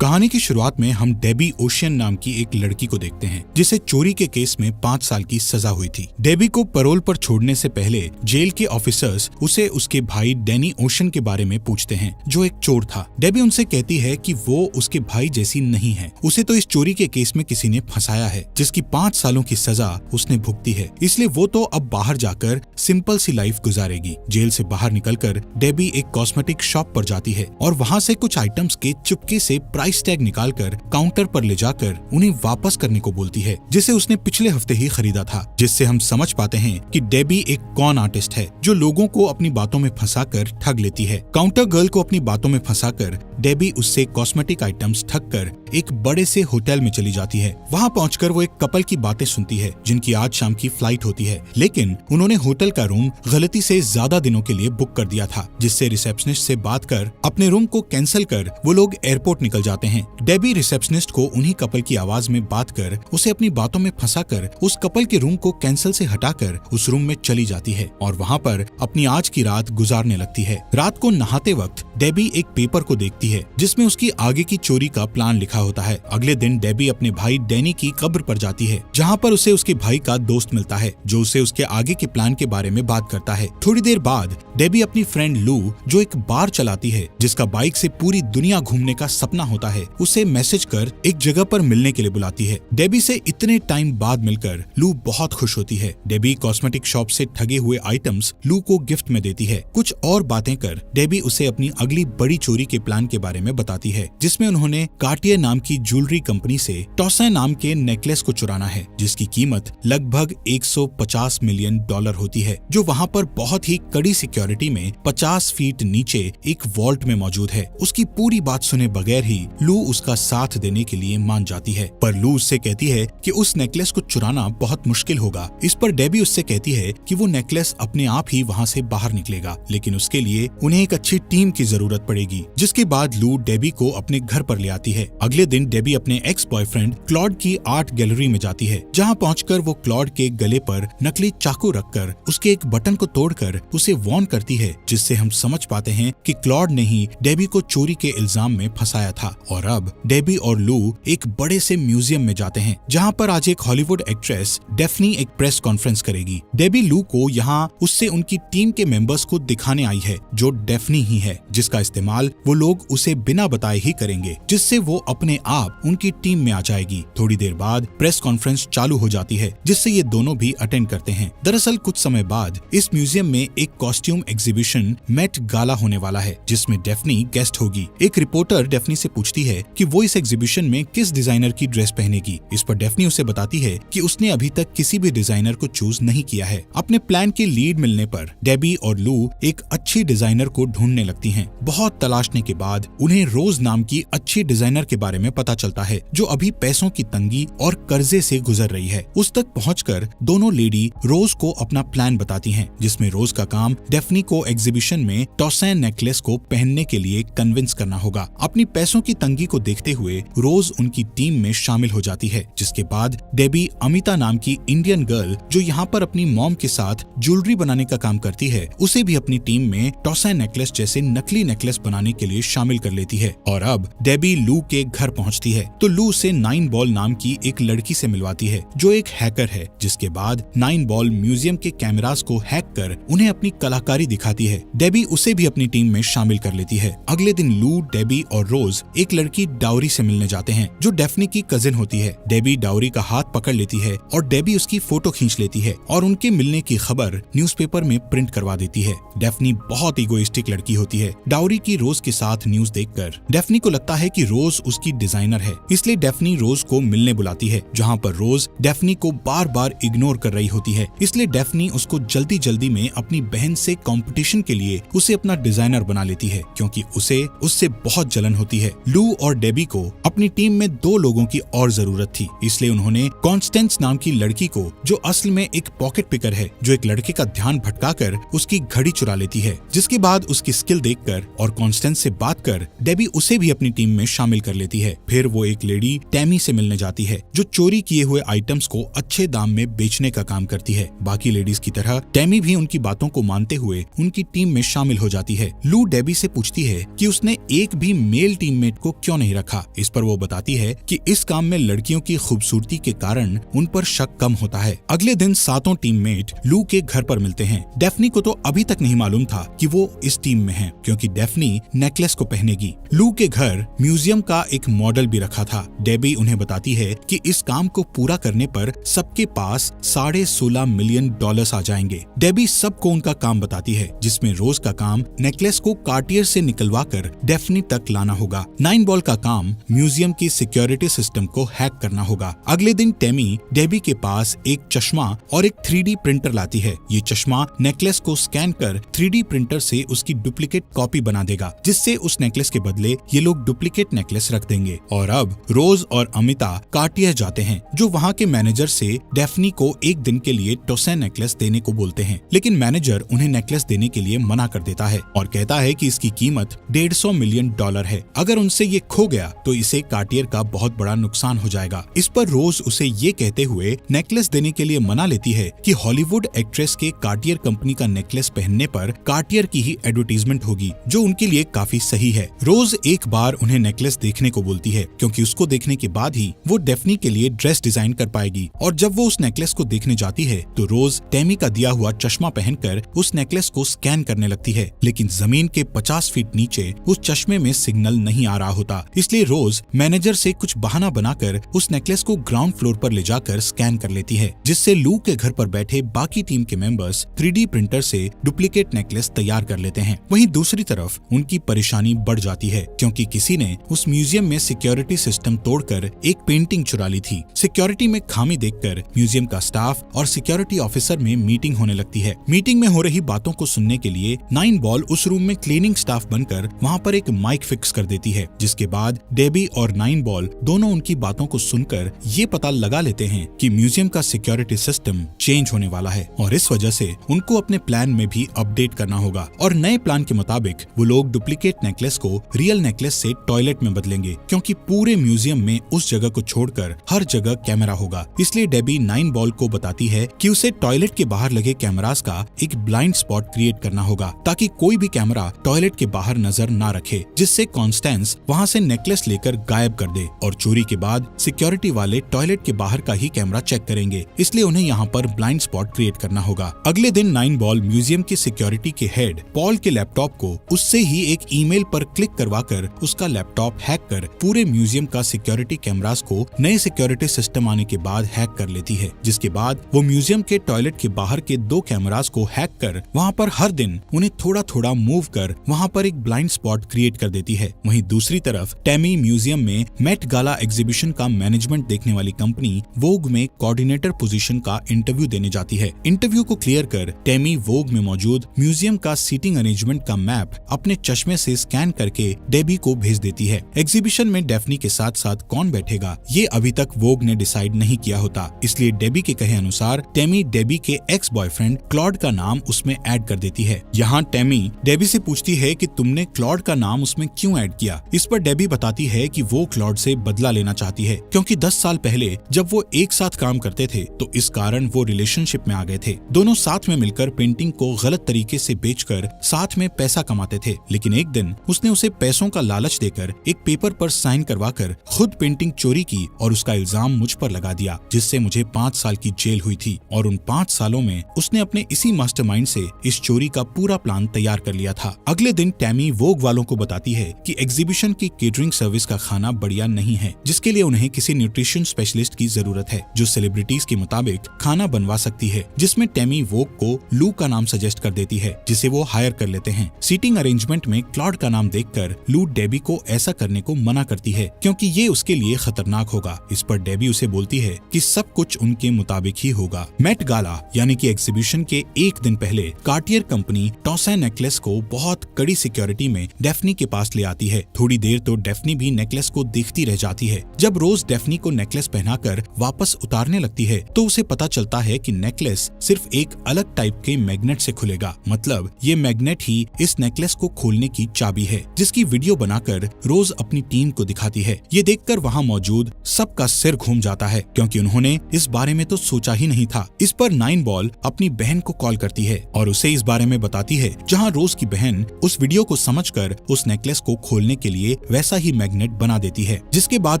कहानी की शुरुआत में हम डेबी ओशियन नाम की एक लड़की को देखते हैं जिसे चोरी के केस में 5 साल की सजा हुई थी। डेबी को पैरोल पर छोड़ने से पहले जेल के ऑफिसर्स उसे उसके भाई डैनी ओशियन के बारे में पूछते हैं जो एक चोर था। डेबी उनसे कहती है कि वो उसके भाई जैसी नहीं है, उसे तो इस चोरी के केस में किसी ने फंसाया है जिसकी 5 सालों की सजा उसने भुगती है, इसलिए वो तो अब बाहर जाकर सिंपल सी लाइफ गुजारेगी। जेल से बाहर निकलकर डेबी एक कॉस्मेटिक शॉप पर जाती है और वहाँ से कुछ आइटम्स के चुपके से प्राइस टैग निकालकर काउंटर पर ले जाकर उन्हें वापस करने को बोलती है जिसे उसने पिछले हफ्ते ही खरीदा था, जिससे हम समझ पाते हैं कि डेबी एक कॉन आर्टिस्ट है जो लोगों को अपनी बातों में फंसाकर ठग लेती है। काउंटर गर्ल को अपनी बातों में फंसाकर डेबी उससे कॉस्मेटिक आइटम्स ठग कर एक बड़े से होटल में चली जाती है। वहाँ पहुंचकर वो एक कपल की बातें सुनती है जिनकी आज शाम की फ्लाइट होती है, लेकिन उन्होंने होटल का रूम गलती से ज्यादा दिनों के लिए बुक कर दिया था, जिससे रिसेप्शनिस्ट से बात कर अपने रूम को कैंसिल कर वो लोग एयरपोर्ट निकल जाते हैं। डेबी रिसेप्शनिस्ट को उन्हीं कपल की आवाज में बात कर उसे अपनी बातों में फंसाकर उस कपल के रूम को कैंसिल से हटाकर उस रूम में चली जाती है और वहाँ पर अपनी आज की रात गुजारने लगती है। रात को नहाते वक्त डेबी एक पेपर को देखती है जिसमें उसकी आगे की चोरी का प्लान लिखा होता है। अगले दिन डेबी अपने भाई डैनी की कब्र पर जाती है जहाँ पर उसे उसके भाई का दोस्त मिलता है जो उसे उसके आगे के प्लान के बारे में बात करता है। थोड़ी देर बाद डेबी अपनी फ्रेंड लू जो एक बार चलाती है जिसका बाइक से पूरी दुनिया घूमने का सपना होता है, उसे मैसेज कर एक जगह पर मिलने के लिए बुलाती है। डेबी से इतने टाइम बाद मिलकर लू बहुत खुश होती है। डेबी कॉस्मेटिक शॉप से ठगे हुए आइटम्स लू को गिफ्ट में देती है। कुछ और बातें कर डेबी उसे अपनी अगली बड़ी चोरी के प्लान के बारे में बताती है जिसमें उन्होंने कार्टियर नाम की ज्वेलरी कंपनी से टॉसें नाम के नेकलेस को चुराना है जिसकी कीमत लगभग 150 मिलियन डॉलर होती है, जो वहाँ पर बहुत ही कड़ी सिक्योरिटी में 50 फीट नीचे एक वॉल्ट में मौजूद है। उसकी पूरी बात सुने बगैर ही लू उसका साथ देने के लिए मान जाती है, पर लू उससे कहती है कि उस नेकलेस को चुराना बहुत मुश्किल होगा। इस पर डेबी उससे कहती है कि वो नेकलेस अपने आप ही वहाँ से बाहर निकलेगा, लेकिन उसके लिए उन्हें एक अच्छी टीम की जरूरत पड़ेगी। जिसके बाद लू डेबी को अपने घर पर ले आती है। अगले दिन डेबी अपने एक्स बॉयफ्रेंड क्लॉड की आर्ट गैलरी में जाती है जहाँ पहुंचकर वो क्लॉड के गले पर नकली चाकू रखकर उसके एक बटन को तोड़कर उसे वार्न करती है, जिससे हम समझ पाते हैं कि क्लॉड ने ही डेबी को चोरी के इल्जाम में फंसाया था। और अब डेबी और लू एक बड़े से म्यूजियम में जाते हैं जहाँ पर आज एक हॉलीवुड एक्ट्रेस डेफनी एक प्रेस कॉन्फ्रेंस करेगी। डेबी लू को यहाँ उससे उनकी टीम के मेंबर्स को दिखाने आई है जो डेफनी ही है, जिसका इस्तेमाल वो लोग उसे बिना बताए ही करेंगे, जिससे वो अपने आप उनकी टीम में आ जाएगी। थोड़ी देर बाद प्रेस कॉन्फ्रेंस चालू हो जाती है जिससे ये दोनों भी अटेंड करते हैं। दरअसल कुछ समय बाद इस म्यूजियम में एक कॉस्ट्यूम एग्जीबिशन मेट गाला होने वाला है जिसमें डेफनी गेस्ट होगी। एक रिपोर्टर डेफनी से पूछती है कि वो इस एग्जीबिशन में किस डिजाइनर की ड्रेस पहनेगी। इस पर डेफनी उसे बताती है कि उसने अभी तक किसी भी डिजाइनर को चूज नहीं किया है। अपने प्लान की लीड मिलने पर डेबी और लू एक अच्छी डिजाइनर को ढूंढने लगती हैं। बहुत तलाशने के बाद उन्हें रोज नाम की अच्छी डिजाइनर के बारे में पता चलता है जो अभी पैसों की तंगी और कर्जे से गुजर रही है। उस तक पहुंचकर दोनों लेडी रोज को अपना प्लान बताती हैं, जिसमें रोज का काम डेफनी को एग्जीबिशन में टॉसें नेकलेस को पहनने के लिए कन्विंस करना होगा। अपनी पैसों की तंगी को देखते हुए रोज उनकी टीम में शामिल हो जाती है, जिसके बाद डेबी अमिता नाम की इंडियन गर्ल जो यहाँ पर अपनी मॉम के साथ ज्वेलरी बनाने का काम करती है, उसे भी अपनी टीम में टॉसें नेकलेस जैसे नकली नेकलेस बनाने के लिए शामिल कर लेती है। और अब डेबी लू के घर पहुंचती है तो लू उसे 9 बॉल नाम की एक लड़की से मिलवाती है जो एक हैकर है, जिसके बाद 9 बॉल म्यूजियम के कैमरास को हैक कर उन्हें अपनी कलाकारी दिखाती है। डेबी उसे भी अपनी टीम में शामिल कर लेती है। अगले दिन लू, डेबी और रोज एक लड़की डाउरी से मिलने जाते हैं जो डेफनी की कजिन होती है। डेबी डाउरी का हाथ पकड़ लेती है और डेबी उसकी फोटो खींच लेती है और उनके मिलने की खबर न्यूज़पेपर में प्रिंट करवा देती है। डेफनी बहुत इगोइस्टिक लड़की होती है। डाउरी की रोज के साथ न्यूज देखकर डेफनी को लगता है कि रोज उसकी डिजाइनर है, इसलिए डेफनी रोज को मिलने बुलाती है, जहाँ पर रोज डेफनी को बार बार इग्नोर कर रही होती है। इसलिए डेफनी उसको जल्दी जल्दी में अपनी बहन से कंपटीशन के लिए उसे अपना डिजाइनर बना लेती है क्योंकि उसे उससे बहुत जलन होती है। लू और डेबी को अपनी टीम में 2 लोगों की और जरूरत थी, इसलिए उन्होंने कॉन्स्टेंस नाम की लड़की को, जो असल में एक पॉकेट पिकर है, जो एक लड़के का ध्यान भटकाकर उसकी घड़ी चुरा लेती है। जिसके बाद उसकी स्किल देखकर और कॉन्स्टेंस से बात कर डेबी उसे भी अपनी टीम में शामिल कर लेती है। फिर वो एक लेडी टैमी से मिलने जाती है, जो चोरी किए हुए आइटम्स को अच्छे दाम में बेचने का काम करती है। बाकी लेडीज की तरह टैमी भी उनकी बातों को मानते हुए उनकी टीम में शामिल हो जाती है। लू डेबी से पूछती है कि उसने एक भी मेल टीममेट को क्यों नहीं रखा। इस पर वो बताती है कि इस काम में लड़कियों की खूबसूरती के कारण उन पर शक कम होता है। अगले दिन 7 टीममेट लू के घर पर मिलते हैं। डेफनी को तो अभी तक नहीं मालूम था कि वो इस टीम में है, क्योंकि डेफनी नेकलेस को पहनेगी। लू के घर म्यूजियम का एक मॉडल भी रखा था। डेबी उन्हें बताती है कि इस काम को पूरा करने पर सबके पास $16.5 मिलियन आ जाएंगे। डेबी सबको उनका काम बताती है, जिसमें रोज का काम नेकलेस को कार्टियर से निकलवा कर डेफनी तक लाना होगा। 9 बॉल का काम म्यूजियम की सिक्योरिटी सिस्टम को हैक करना होगा। अगले दिन टेमी डेबी के पास एक चश्मा और एक 3D प्रिंटर लाती है। ये चश्मा नेकलेस को स्कैन कर 3D प्रिंटर से उसकी डुप्लीकेट कॉपी बना देगा, जिससे उस नेकलेस के बदले ये लोग डुप्लीकेट नेकलेस रख देंगे। और अब रोज और अमिता कार्टियर जाते हैं, जो वहाँ के मैनेजर से डेफनी को एक दिन के लिए टोसेन नेकलेस देने को बोलते हैं। लेकिन मैनेजर उन्हें नेकलेस देने के लिए मना कर देता है और कहता है कि इसकी कीमत $150 मिलियन है। अगर उनसे ये खो गया तो इसे कार्टियर का बहुत बड़ा नुकसान हो जाएगा। इस पर रोज उसे ये कहते हुए नेकलेस देने के लिए मना लेती है कि हॉलीवुड एक्ट्रेस के कार्टियर कंपनी का नेकलेस पहनने पर कार्टियर की ही एडवर्टीजमेंट होगी, जो उनके लिए काफी सही है। रोज एक बार उन्हें नेकलेस देखने को बोलती है, क्योंकि उसको देखने के बाद ही वो डेफनी के लिए ड्रेस डिजाइन कर पाएगी। और जब वो उस नेकलेस को देखने जाती है तो रोज टेमी का दिया हुआ चश्मा पहनकर उस नेकलेस को स्कैन करने लगती है। लेकिन जमीन के 50 फीट नीचे उस चश्मे में सिग्नल नहीं आ रहा होता, इसलिए रोज मैनेजर से कुछ बहाना बनाकर उस नेकलेस को ग्राउंड फ्लोर पर ले जाकर स्कैन कर लेती है, जिससे लू के घर पर बैठे बाकी टीम के मेंबर्स 3D प्रिंटर से डुप्लीकेट नेकलेस तैयार कर लेते हैं। वहीं दूसरी तरफ उनकी परेशानी बढ़ जाती है, क्योंकि किसी ने उस म्यूजियम में सिक्योरिटी सिस्टम तोड़कर एक पेंटिंग चुरा ली थी। सिक्योरिटी में खामी देखकर म्यूजियम का स्टाफ और सिक्योरिटी ऑफिसर में मीटिंग होने लगती है। मीटिंग में हो रही बातों को सुनने के लिए 9 बॉल उस रूम में क्लीनिंग स्टाफ बनकर वहाँ पर एक माइक फिक्स कर देती है, जिसके बाद डेबी और 9 बॉल दोनों उनकी बातों को सुनकर ये पता लगा लेते हैं कि म्यूजियम का सिक्योरिटी सिस्टम चेंज होने वाला है और इस वजह से उनको अपने प्लान में भी अपडेट करना होगा। और नए प्लान के मुताबिक वो लोग डुप्लीकेट नेकलेस को रियल नेकलेस से टॉयलेट में बदलेंगे, क्योंकि पूरे म्यूजियम में उस जगह को छोड़कर हर जगह कैमरा होगा। इसलिए डेबी 9 बॉल को बताती है कि उसे टॉयलेट के बाहर लगे कैमरास का एक ब्लाइंड स्पॉट क्रिएट करना होगा, ताकि कोई भी कैमरा टॉयलेट के बाहर नजर ना रखे, जिससे कॉन्स्टेंस वहाँ से नेकलेस लेकर गायब कर दे। और चोरी के बाद सिक्योरिटी वाले टॉयलेट के बाहर का ही कैमरा चेक करेंगे, इसलिए उन्हें यहाँ पर ब्लाइंड स्पॉट क्रिएट करना होगा। अगले दिन 9 बॉल म्यूजियम की सिक्योरिटी के हेड पॉल के लैपटॉप को उससे ही एक ईमेल पर क्लिक करवाकर उसका लैपटॉप हैक कर पूरे म्यूजियम का सिक्योरिटी कैमरास को नए सिक्योरिटी सिस्टम आने के बाद हैक कर लेती है, जिसके बाद वो म्यूजियम के टॉयलेट के बाहर के 2 कैमरास को हैक कर वहाँ पर हर दिन उन्हें थोड़ा थोड़ा मूव कर वहाँ पर एक ब्लाइंड स्पॉट क्रिएट कर देती है। वहीं दूसरी तरफ टेमी म्यूजियम में मेट गाला एग्जीबिशन का मैनेजमेंट देखने वाली कंपनी वोग में कोऑर्डिनेटर पोजीशन का इंटरव्यू देने जाती है। इंटरव्यू को क्लियर कर टेमी वोग में मौजूद म्यूजियम का सीटिंग अरेंजमेंट का मैप अपने चश्मे से स्कैन करके डेबी को भेज देती है। एग्जीबिशन में डेफनी के साथ साथ कौन बैठेगा ये अभी तक वोग ने डिसाइड नहीं किया होता, इसलिए डेबी के कहे अनुसार टेमी डेबी के एक्स बॉयफ्रेंड क्लॉड का नाम उसमें ऐड कर देती है। यहाँ टेमी डेबी से पूछती है कि तुमने क्लॉड का नाम उसमें क्यों ऐड किया। इस पर डेबी बताती है कि वो क्लॉड से बदला लेना चाहती है, क्योंकि 10 साल पहले जब वो एक साथ काम करते थे तो इस कारण वो रिलेशनशिप में आ गए थे। दोनों साथ में मिलकर पेंटिंग को गलत तरीके से बेचकर साथ में पैसा कमाते थे, लेकिन एक दिन उसने उसे पैसों का लालच देकर एक पेपर पर साइन करवाकर खुद पेंटिंग चोरी की और उसका इल्जाम मुझ पर लगा दिया, जिससे मुझे 5 साल की जेल हुई थी। और उन 5 सालों में उसने अपने इसी मास्टरमाइंड से इस चोरी का पूरा प्लान तैयार कर लिया था। अगले दिन टेमी वोग वालों को बताती है कि एग्जीबिशन की केटरिंग सर्विस का खाना बढ़िया नहीं है, जिसके लिए उन्हें किसी न्यूट्रिशन स्पेशलिस्ट की जरूरत है जो सेलिब्रिटीज के मुताबिक खाना बनवा सकती है, जिसमें टेमी वोग को लू का नाम सजेस्ट कर देती है, जिसे वो हायर कर लेते हैं। सीटिंग अरेंजमेंट में क्लॉड का नाम देखकर लू डेबी को ऐसा करने को मना करती है, क्योंकि ये उसके लिए खतरनाक होगा। इस पर डेबी उसे बोलती है कि सब कुछ उनके मुताबिक ही होगा। मेट गाला यानी कि एग्जीबिशन के एक दिन पहले कार्टियर कंपनी टोसेन नेकलेस को बहुत कड़ी सिक्योरिटी में डेफनी के पास ले आती है। थोड़ी देर तो डेफनी भी नेकलेस नेकलेस को देखती रह जाती है। जब रोज डेफनी को नेकलेस पहनाकर वापस उतारने लगती है तो उसे पता चलता है कि नेकलेस सिर्फ एक अलग टाइप के मैग्नेट से खुलेगा। मतलब ये मैग्नेट ही इस नेकलेस को खोलने की चाबी है, जिसकी वीडियो बनाकर रोज अपनी टीम को दिखाती है। ये देखकर वहाँ मौजूद सबका सिर घूम जाता है, क्योंकि उन्होंने इस बारे में तो सोचा ही नहीं था। इस पर 9 बॉल अपनी बहन को कॉल करती है और उसे इस बारे में बताती है, जहाँ रोज की बहन उस वीडियो को समझकर उस नेकलेस को खोलने के लिए वैसा ही मैग्नेट बना देती है। जिसके बाद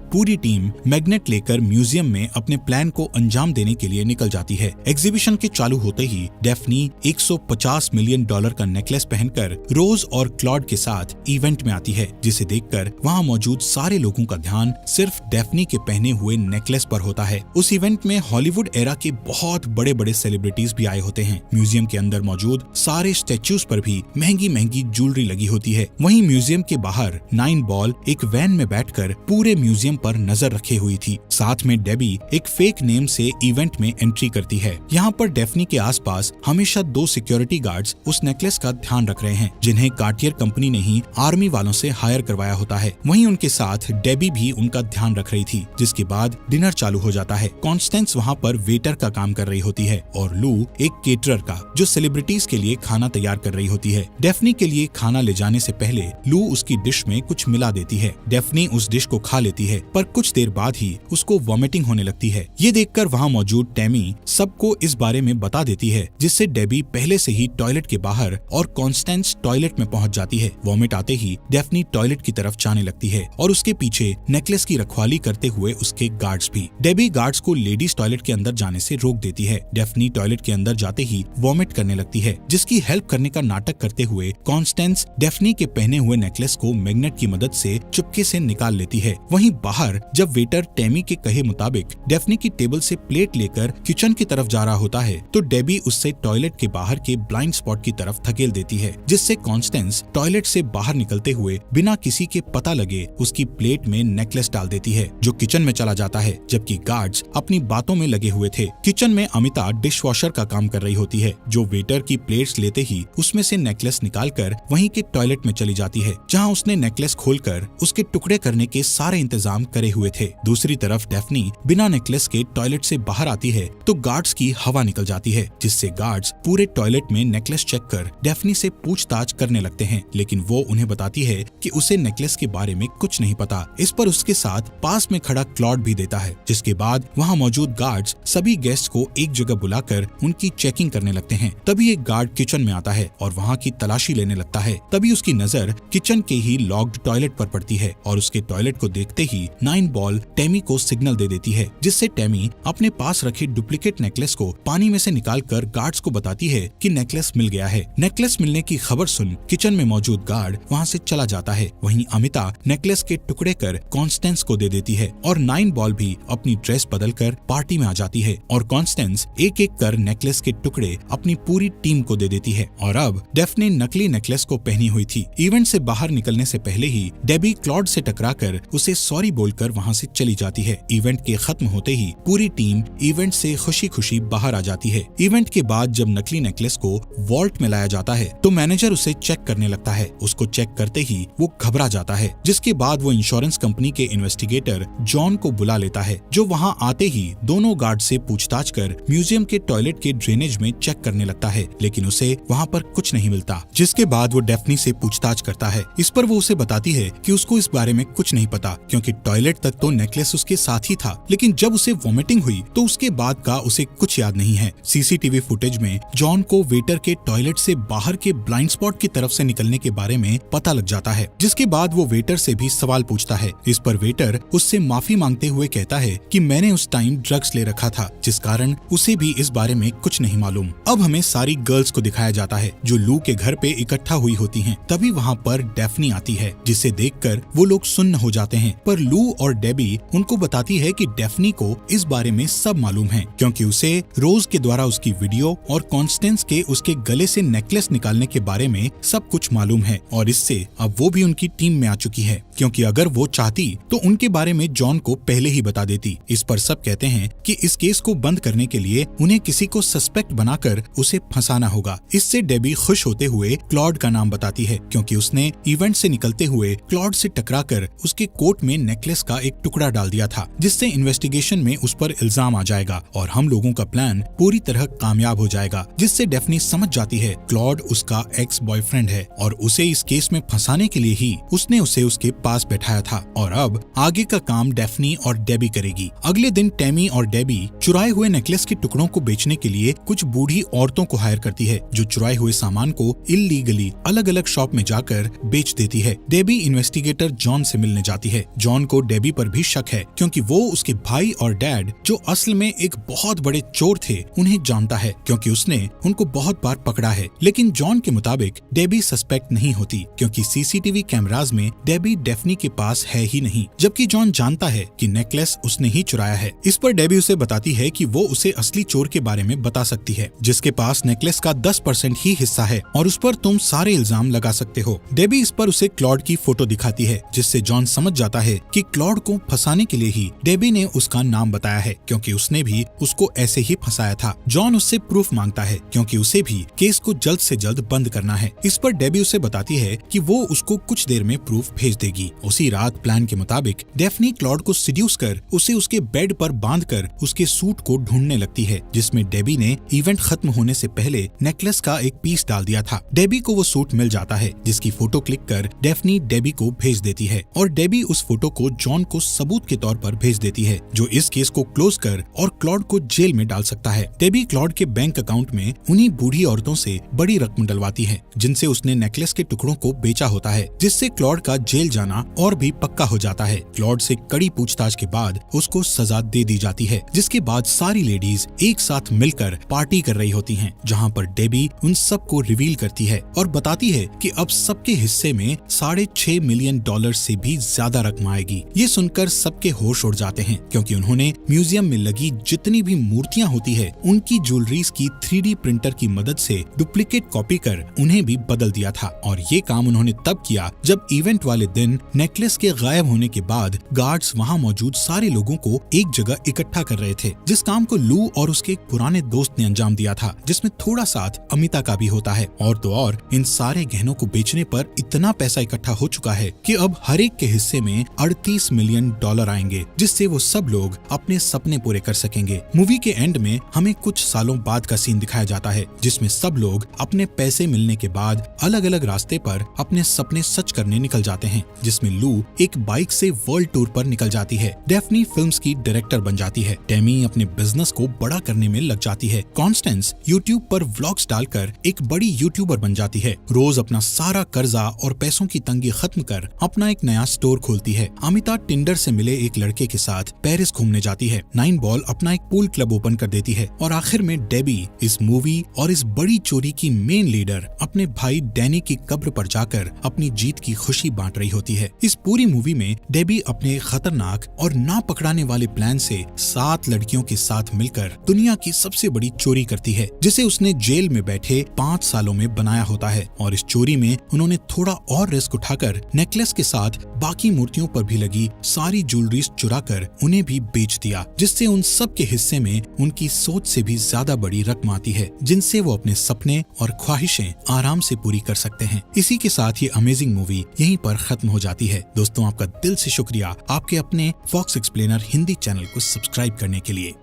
पूरी टीम मैग्नेट लेकर म्यूजियम में अपने प्लान को अंजाम देने के लिए निकल जाती है। एग्जीबिशन के चालू होते ही डेफनी $150 मिलियन का नेकलेस पहनकर रोज और क्लॉड के साथ इवेंट में आती है, जिसे देखकर वहाँ मौजूद सारे लोगों का ध्यान सिर्फ डेफनी के पहने हुए नेकलेस पर होता है। उस इवेंट में हॉलीवुड एरा के बहुत बड़े बड़े सेलिब्रिटीज भी आए होते हैं। म्यूजियम के अंदर मौजूद सारे स्टैच्यूज पर भी महंगी महंगी ज्वेलरी लगी होती है। वहीं म्यूजियम के बाहर 9 बॉल एक वैन में बैठकर पूरे म्यूजियम पर नजर रखे हुई थी। साथ में डेबी एक फेक नेम से इवेंट में एंट्री करती है। यहाँ पर डेफनी के आसपास हमेशा 2 सिक्योरिटी गार्ड्स उस नेकलेस का ध्यान रख रहे हैं, जिन्हें कार्टियर कंपनी ने ही आर्मी वालों से हायर करवाया होता है। वहीं उनके साथ डेबी भी उनका ध्यान रख रही थी। जिसके बाद डिनर चालू हो जाता है। कॉन्स्टेंस वहाँ पर वेटर का काम कर रही होती है और लू एक केटरर का, जो सेलिब्रिटीज के लिए खाना तैयार कर रही होती है। डेफनी के लिए खाना ले जाने से पहले लू उसकी डिश में कुछ मिला देती है। डेफनी उस डिश को खा लेती है, पर कुछ देर बाद ही उसको वॉमिटिंग होने लगती है। ये देखकर वहाँ मौजूद टैमी सबको इस बारे में बता देती है, जिससे डेबी पहले से ही टॉयलेट के बाहर और कॉन्स्टेंस टॉयलेट में पहुंच जाती है। वॉमिट आते ही डेफनी टॉयलेट की तरफ जाने लगती है और उसके पीछे नेकलेस की रखवाली करते हुए उसके गार्ड्स भी। डेबी गार्ड्स को लेडीज टॉयलेट के अंदर जाने से रोक देती है। डेफनी टॉयलेट के अंदर जाते ही वॉमिट करने लगती है, जिसकी हेल्प करने का नाटक करते हुए कॉन्स्टेंस डेफनी के पहने हुए नेकलेस को मैग्नेट की मदद से चुपके से निकाल लेती है। वहीं बाहर जब वेटर टैमी के कहे मुताबिक डेफनी की टेबल से प्लेट लेकर किचन की तरफ जा रहा होता है, तो डेबी उससे टॉयलेट के बाहर के ब्लाइंड स्पॉट की तरफ धकेल देती है, जिससे कॉन्स्टेंस टॉयलेट से बाहर निकलते हुए बिना किसी के पता लगे उसकी प्लेट में नेकलेस डाल देती है, जो किचन में चला जाता है। जबकि गार्ड्स अपनी बातों में लगे हुए थे। किचन में अमिता डिश वॉशर का काम कर रही होती है, जो वेटर की प्लेट्स लेते ही उसमें से नेकलेस निकालकर वहीं के टॉयलेट में चली जाती है, जहां उसने नेकलेस खोलकर उसके टुकड़े करने के सारे इंतजाम करे हुए थे। दूसरी तरफ डेफनी बिना नेकलेस के टॉयलेट से बाहर आती है तो गार्ड्स की हवा निकल जाती है, जिससे गार्ड्स पूरे टॉयलेट में नेकलेस चेक कर डेफनी से पूछताछ करने लगते हैं। लेकिन वो उन्हें बताती है कि उसे नेकलेस के बारे में कुछ नहीं पता। इस पर उसके साथ पास में खड़ा क्लॉड भी देता है। जिसके बाद वहाँ मौजूद गार्ड्स सभी गेस्ट को एक जगह बुलाकर उनकी चेकिंग करने लगते हैं। तभी एक गार्ड किचन में आता है और वहाँ की तलाशी लेने लगता है। तभी उसकी नजर किचन के ही लॉक्ड टॉयलेट पर पड़ती है और उसके टॉयलेट को देखते ही 9 बॉल टैमी को सिग्नल दे देती है, जिससे टैमी अपने पास रखे डुप्लीकेट नेकलेस को पानी में से निकालकर गार्ड्स को बताती है कि नेकलेस मिल गया है। नेकलेस मिलने की खबर सुन किचन में मौजूद गार्ड वहाँ से चला जाता है। वहीं अमिता नेकलेस के टुकड़े कर कॉन्स्टेंस को दे देती है और 9 बॉल भी अपनी ड्रेस बदलकर पार्टी में आ जाती है और कॉन्स्टेंस एक एक कर नेकलेस के टुकड़े अपनी पूरी टीम को दे देती है। और अब डेफनी नकली नेकलेस को पहनी हुई थी। इवेंट से बाहर निकलने से पहले ही डेबी क्लॉड से टकराकर उसे सॉरी बोलकर वहाँ से चली जाती है। इवेंट के खत्म होते ही पूरी टीम इवेंट से खुशी खुशी बाहर आ जाती है। इवेंट के बाद जब नकली नेकलेस को वॉल्ट में लाया जाता है तो मैनेजर उसे चेक करने लगता है। उसको चेक करते ही वो घबरा जाता है, जिसके बाद वो इंश्योरेंस कंपनी के इन्वेस्टिगेटर जॉन को बुला लेता है, जो वहाँ आते ही दोनों गार्ड से पूछताछ कर म्यूजियम के टॉयलेट के ड्रेनेज में चेक करने लगता है, लेकिन उसे वहाँ पर कुछ नहीं मिलता। जिसके बाद वो डेफनी से पूछताछ करता है। इस पर वो उसे बताती है कि उसको इस बारे में कुछ नहीं पता, क्योंकि टॉयलेट तक तो नेकलेस उसके साथ ही था, लेकिन जब उसे वॉमिटिंग हुई तो उसके बाद का उसे कुछ याद नहीं है। सीसीटीवी फुटेज में जॉन को वेटर के टॉयलेट से बाहर के ब्लाइंड स्पॉट की तरफ से निकलने के बारे में पता लग जाता है, जिसके बाद वो वेटर से भी सवाल पूछता है। इस पर वेटर उससे माफी मांगते हुए कहता है कि मैंने उस टाइम ड्रग्स ले रखा था, जिस कारण उसे भी इस बारे में कुछ नहीं मालूम। अब हमें सारी गर्ल्स को दिखाया जाता है जो लू के घर पे इकट्ठा हुई होती हैं। तभी वहाँ पर डेफनी आती है, जिसे देखकर वो लोग सुन्न हो जाते हैं। पर लू और डेबी उनको बताती है कि डेफनी को इस बारे में सब मालूम है, क्योंकि उसे रोज के द्वारा उसकी वीडियो और कॉन्स्टेंस के उसके गले से नेकलेस निकालने के बारे में सब कुछ मालूम है। और इससे अब वो भी उनकी टीम में आ चुकी है, क्योंकि अगर वो चाहती तो उनके बारे में जॉन को पहले ही बता देती। इस पर सब कहते हैं कि इस केस को बंद करने के लिए उन्हें किसी को सस्पेक्ट बनाकर उसे फंसाना होगा। इससे डेबी खुश होते हुए क्लॉड का नाम बताती है, क्योंकि उसने इवेंट से निकलते हुए क्लॉड से टकराकर उसके कोट में नेकलेस का एक टुकड़ा डाल दिया था, जिससे इन्वेस्टिगेशन में उस पर इल्जाम आ जाएगा और हम लोगों का प्लान पूरी तरह कामयाब हो जाएगा, जिससे डेफनी समझ जाती है क्लॉड उसका एक्स बॉयफ्रेंड है और उसे इस केस में फंसाने के लिए ही उसने उसे उसके पास बैठाया था। और अब आगे का काम डेफनी और डेबी करेगी। अगले दिन टेमी और डेबी चुराए हुए नेकलेस के टुकड़ों को बेचने के लिए कुछ बूढ़ी औरतों को हायर करती है, जो चुराए हुए सामान को इल्लीगली अलग अलग शॉप में जाकर बेच देती है। डेबी इन्वेस्टिगेटर जॉन से मिलने जाती है। जॉन को डेबी पर भी शक है, क्योंकि वो उसके भाई और डैड, जो असल में एक बहुत बड़े चोर थे, उन्हें जानता है, क्योंकि उसने उनको बहुत बार पकड़ा है। लेकिन जॉन के मुताबिक डेबी सस्पेक्ट नहीं होती, क्योंकि सीसीटीवी कैमरास में डेबी डेफनी के पास है ही नहीं, जबकि जॉन जानता है कि नेकलेस उसने ही चुराया है। इस पर डेबी उसे बताती है कि वो उसे असली चोर के बारे में बता सकती है, जिसके पास नेकलेस का 10% ही हिस्सा है और उस पर तुम सारे इल्जाम लगा सकते हो। डेबी इस पर उसे क्लॉड की फोटो दिखाती है, जिससे जॉन समझ जाता है कि क्लॉड को फंसाने के लिए ही डेबी ने उसका नाम बताया है, क्योंकि उसने भी उसको ऐसे ही फंसाया था। जॉन उससे प्रूफ मांगता है, क्योंकि उसे भी केस को जल्द से जल्द बंद करना है। इस पर डेबी उसे बताती है कि वो उसको कुछ देर में प्रूफ भेज देगी। उसी रात प्लान के मुताबिक डेफनी क्लॉड को सिड्यूस कर उसे उसके बेड पर बांधकर उसके सूट को ढूंढने लगती है, जिसमें डेबी ने इवेंट खत्म होने से पहले नेकलेस का एक पीस डाल दिया था। डेबी को वो सूट मिल जाता है, जिसकी फोटो क्लिक कर डेफनी डेबी को भेज देती है और डेबी उस फोटो को जॉन को सबूत के तौर पर भेज देती है, जो इस केस को क्लोज कर और क्लॉड को जेल में डाल सकता है। डेबी क्लॉड के बैंक अकाउंट में उन्हीं बूढ़ी औरतों से बड़ी रकम डलवाती है, जिनसे उसने नेकलेस के टुकड़ों को बेचा होता है, जिससे क्लॉड का जेल जाना और भी पक्का हो जाता है। क्लॉड से कड़ी पूछताछ के बाद उसको सजा दे दी जाती है, जिसके बाद सारी लेडीज एक साथ मिलकर पार्टी कर रही होती हैं, जहां पर डेबी उन सबको रिवील करती है और बताती है कि अब सबके हिस्से में $6.5 मिलियन से भी ज्यादा रकम आएगी। ये सुनकर सबके होश उड़ जाते हैं, क्योंकि उन्होंने म्यूजियम में लगी जितनी भी मूर्तियां होती है, उनकी ज्वेलरीज की 3D प्रिंटर की मदद से डुप्लीकेट कॉपी कर उन्हें भी बदल दिया था। और ये काम उन्होंने तब किया जब इवेंट वाले दिन नेकलेस के गायब होने के बाद गार्ड्स वहां मौजूद सारे लोगों को एक जगह इकट्ठा कर रहे थे, जिस काम को लू और उसके एक पुराने दोस्त ने अंजाम दिया था, जिसमें थोड़ा साथ अमिता का भी होता है। और तो और इन सारे गहनों को बेचने पर इतना पैसा इकट्ठा हो चुका है कि अब हर एक के हिस्से में $38 मिलियन आएंगे, जिससे वो सब लोग अपने सपने पूरे कर सकेंगे। मूवी के एंड में हमें कुछ सालों बाद का सीन दिखाया जाता है, जिसमें सब लोग अपने पैसे मिलने के बाद अलग अलग रास्ते पर अपने सपने सच करने निकल जाते हैं, जिसमें लू एक बाइक से वर्ल्ड टूर पर निकल जाती है। डेफनी फिल्म्स की डायरेक्टर बन जाती है। टेमी अपने बिजनेस को बड़ा करने में लग जाती है। कॉन्स्टेंस यूट्यूब पर व्लॉग्स डालकर एक बड़ी यूट्यूबर बन जाती है। रोज अपना सारा कर्जा और पैसों की तंगी खत्म कर अपना एक नया स्टोर खोलती है। अमिता टिंडर से मिले एक लड़के के साथ पेरिस घूमने जाती है। 9 बॉल अपना एक पूल क्लब ओपन कर देती है और आखिर में डेबी इस मूवी और इस बड़ी चोरी की मेन लीडर अपने भाई डैनी की कब्र पर जाकर अपनी जीत की खुशी बांट रही होती है। इस पूरी मूवी में डेबी अपने खतरनाक और ना पकड़ाने वाले प्लान से 7 लड़कियों के साथ मिलकर दुनिया की सबसे बड़ी चोरी करती है, जिसे उसने जेल में बैठे 5 सालों में बनाया होता है। और इस चोरी में उन्होंने थोड़ा और रिस्क उठाकर नेकलेस के साथ बाकी मूर्तियों पर भी लगी सारी ज्वेलरीज चुराकर उन्हें भी बेच दिया, जिससे उन सब के हिस्से में उनकी सोच से भी ज्यादा बड़ी रकम आती है, जिनसे वो अपने सपने और ख्वाहिशें आराम से पूरी कर सकते हैं। इसी के साथ ये अमेजिंग मूवी यहीं पर खत्म हो जाती है। दोस्तों, आपका दिल से शुक्रिया आपके अपने फॉक्स एक्सप्लेनर हिंदी चैनल को सब्सक्राइब करने के लिए।